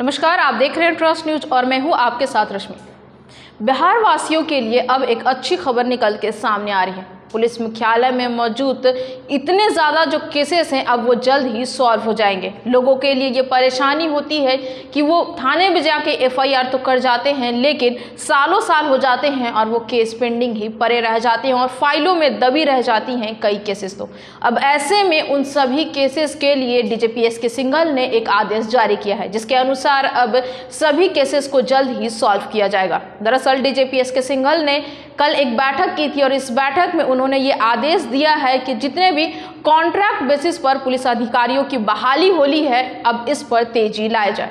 नमस्कार, आप देख रहे हैं ट्रस्ट न्यूज और मैं हूं आपके साथ रश्मि। बिहार वासियों के लिए अब एक अच्छी खबर निकल के सामने आ रही है। पुलिस मुख्यालय में मौजूद इतने ज़्यादा जो केसेस हैं अब वो जल्द ही सॉल्व हो जाएंगे। लोगों के लिए ये परेशानी होती है कि वो थाने में जाके एफआईआर तो कर जाते हैं, लेकिन सालों साल हो जाते हैं और वो केस पेंडिंग ही पड़े रह जाते हैं और फाइलों में दबी रह जाती हैं कई केसेस। तो अब ऐसे में उन सभी केसेस के लिए डीजीपी एसके सिंघल ने एक आदेश जारी किया है, जिसके अनुसार अब सभी केसेस को जल्द ही सॉल्व किया जाएगा। दरअसल डीजीपी एसके सिंघल ने कल एक बैठक की थी और इस बैठक में उन्होंने ये आदेश दिया है कि जितने भी कॉन्ट्रैक्ट बेसिस पर पुलिस अधिकारियों की बहाली होली है, अब इस पर तेजी लाई जाए।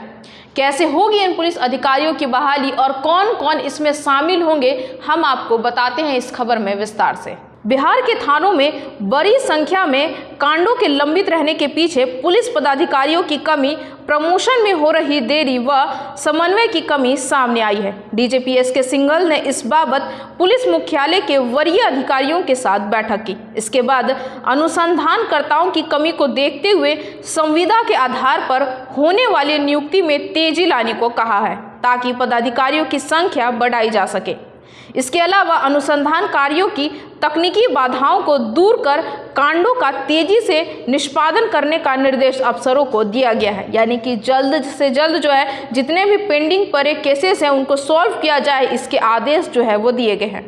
कैसे होगी इन पुलिस अधिकारियों की बहाली और कौन कौन इसमें शामिल होंगे, हम आपको बताते हैं इस खबर में विस्तार से। बिहार के थानों में बड़ी संख्या में कांडों के लंबित रहने के पीछे पुलिस पदाधिकारियों की कमी, प्रमोशन में हो रही देरी व समन्वय की कमी सामने आई है। डीजीपी एसके सिंघल ने इस बाबत पुलिस मुख्यालय के वरीय अधिकारियों के साथ बैठक की। इसके बाद अनुसंधानकर्ताओं की कमी को देखते हुए संविदा के आधार पर होने वाली नियुक्ति में तेजी लाने को कहा है, ताकि पदाधिकारियों की संख्या बढ़ाई जा सके। इसके अलावा अनुसंधान कार्यों की तकनीकी बाधाओं को दूर कर कांडों का तेजी से निष्पादन करने का निर्देश अफसरों को दिया गया है। यानी कि जल्द से जल्द जो है जितने भी पेंडिंग पड़े केसेस हैं उनको सॉल्व किया जाए, इसके आदेश जो है वो दिए गए हैं।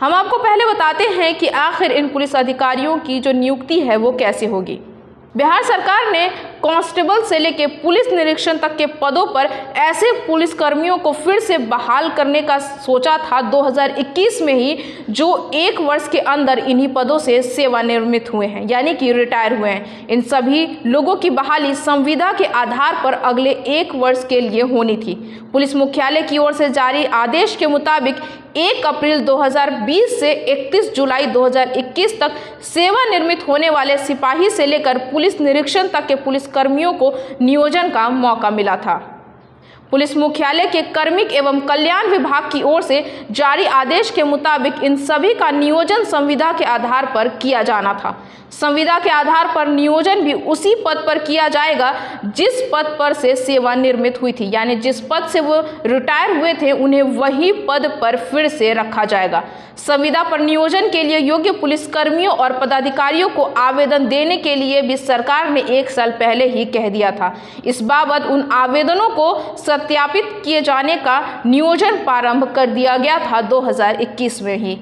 हम आपको पहले बताते हैं कि आखिर इन पुलिस अधिकारियों की जो नियुक्ति है वो कैसे होगी। बिहार सरकार ने कांस्टेबल से लेकर पुलिस निरीक्षण तक के पदों पर ऐसे पुलिस कर्मियों को फिर से बहाल करने का सोचा था 2021 में ही, जो 1 वर्ष के अंदर इन्हीं पदों से सेवानिवृत्त हुए हैं, यानी कि रिटायर हुए हैं। इन सभी लोगों की बहाली संविदा के आधार पर अगले 1 वर्ष के लिए होनी थी। पुलिस मुख्यालय की ओर से जारी आदेश के मुताबिक 1 अप्रैल 2020 से 31 जुलाई 2021 तक सेवानिवृत्त होने वाले सिपाही से लेकर पुलिस निरीक्षण तक के पुलिस कर्मियों को नियोजन का मौका मिला था। पुलिस मुख्यालय के कार्मिक एवं कल्याण विभाग की ओर से जारी आदेश के मुताबिक इन सभी का नियोजन संविदा के आधार पर किया जाना था। संविदा के आधार पर नियोजन भी उसी पद पर किया जाएगा जिस पद पर से सेवानिवृत्त हुई थी, यानी जिस पद से वो रिटायर हुए थे उन्हें वही पद पर फिर से रखा जाएगा। संविदा पर नियोजन के लिए योग्य पुलिस कर्मियों और पदाधिकारियों को आवेदन देने के लिए भी सरकार ने 1 साल पहले ही कह दिया था। इस बाबत उन आवेदनों को सत्यापित किए जाने का नियोजन प्रारंभ कर दिया गया था 2021 में ही।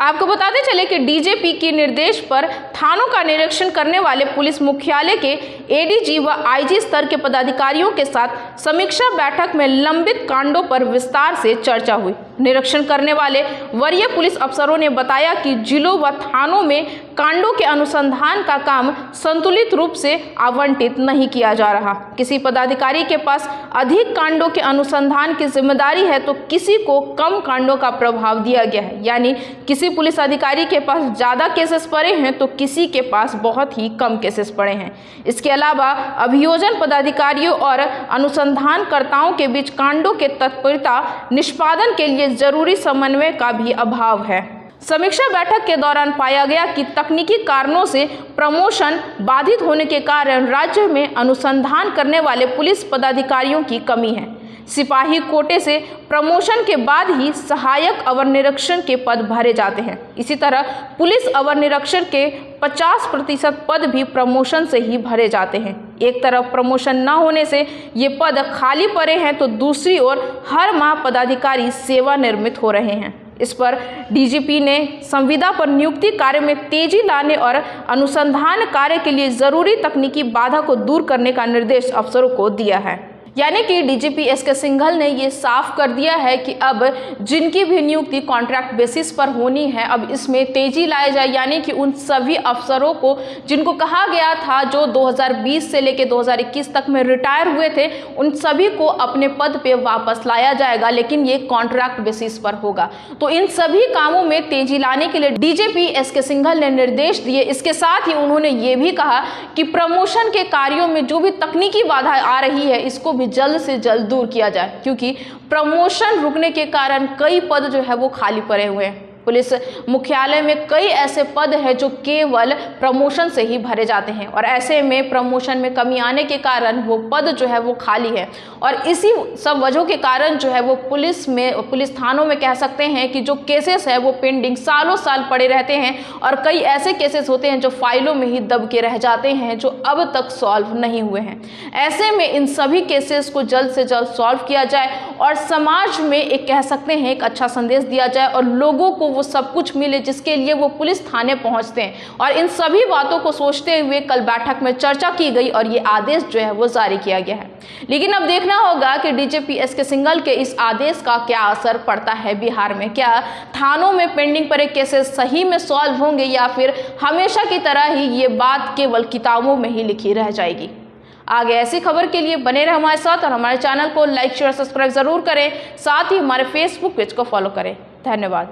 आपको बताते चले कि डीजीपी के निर्देश पर थानों का निरीक्षण करने वाले पुलिस मुख्यालय के एडीजी व आईजी स्तर के पदाधिकारियों के साथ समीक्षा बैठक में लंबित कांडों पर विस्तार से चर्चा हुई। निरीक्षण करने वाले वरीय पुलिस अफसरों ने बताया कि जिलों व थानों में कांडों के अनुसंधान का काम संतुलित रूप से आवंटित नहीं किया जा रहा। किसी पदाधिकारी के पास अधिक कांडों के अनुसंधान की जिम्मेदारी है तो किसी को कम कांडों का प्रभाव दिया गया है, यानी किसी पुलिस अधिकारी के पास ज़्यादा केसेस पड़े हैं तो किसी के पास बहुत ही कम केसेस पड़े हैं। इसके अलावा अभियोजन पदाधिकारियों और अनुसंधानकर्ताओं के बीच कांडों के तत्परता निष्पादन के लिए जरूरी समन्वय का भी अभाव है। समीक्षा बैठक के दौरान पाया गया कि तकनीकी कारणों से प्रमोशन बाधित होने के कारण राज्य में अनुसंधान करने वाले पुलिस पदाधिकारियों की कमी है। सिपाही कोटे से प्रमोशन के बाद ही सहायक अवर निरीक्षण के पद भरे जाते हैं। इसी तरह पुलिस अवर निरीक्षण के 50% पद भी प्रमोशन से ही भरे जाते हैं। एक तरफ प्रमोशन न होने से ये पद खाली पड़े हैं तो दूसरी ओर हर माह पदाधिकारी सेवानिवृत्त हो रहे हैं। इस पर डीजीपी ने संविदा पर नियुक्ति कार्य में तेजी लाने और अनुसंधान कार्य के लिए जरूरी तकनीकी बाधा को दूर करने का निर्देश अफसरों को दिया है। यानी कि डीजीपी एसके सिंघल ने ये साफ कर दिया है कि अब जिनकी भी नियुक्ति कॉन्ट्रैक्ट बेसिस पर होनी है अब इसमें तेजी लाई जाए, यानी कि उन सभी अफसरों को जिनको कहा गया था जो 2020 से लेकर 2021 तक में रिटायर हुए थे उन सभी को अपने पद पे वापस लाया जाएगा, लेकिन ये कॉन्ट्रैक्ट बेसिस पर होगा। तो इन सभी कामों में तेजी लाने के लिए डीजीपी एसके सिंघल ने निर्देश दिए। इसके साथ ही उन्होंने ये भी कहा कि प्रमोशन के कार्यों में जो भी तकनीकी बाधा आ रही है इसको भी जल्द से जल्द दूर किया जाए, क्योंकि प्रमोशन रुकने के कारण कई पद जो है वो खाली पड़े हुए हैं। पुलिस मुख्यालय में कई ऐसे पद हैं जो केवल प्रमोशन से ही भरे जाते हैं और ऐसे में प्रमोशन में कमी आने के कारण वो पद जो है वो खाली है और इसी सब वजहों के कारण जो है वो पुलिस थानों में कह सकते हैं कि जो केसेस है वो पेंडिंग सालों साल पड़े रहते हैं और कई ऐसे केसेस होते हैं जो फाइलों में ही दब के रह जाते हैं जो अब तक सॉल्व नहीं हुए हैं। ऐसे में इन सभी केसेस को जल्द से जल्द सॉल्व किया जाए और समाज में एक कह सकते हैं एक अच्छा संदेश दिया जाए और लोगों को वो सब कुछ मिले जिसके लिए वो पुलिस थाने पहुंचते हैं। और इन सभी बातों को सोचते हुए कल बैठक में चर्चा की गई और ये आदेश जो है वो जारी किया गया है। लेकिन अब देखना होगा कि डीजीपी एसके सिंघल के इस आदेश का क्या असर पड़ता है बिहार में। क्या थानों में पेंडिंग पड़े केसेस सही में सॉल्व होंगे या फिर हमेशा की तरह ही ये बात केवल किताबों में ही लिखी रह जाएगी। आगे ऐसी खबर के लिए बने रहे हमारे साथ और हमारे चैनल को लाइक शेयर सब्सक्राइब जरूर करें, साथ ही हमारे फेसबुक पेज को फॉलो करें। धन्यवाद।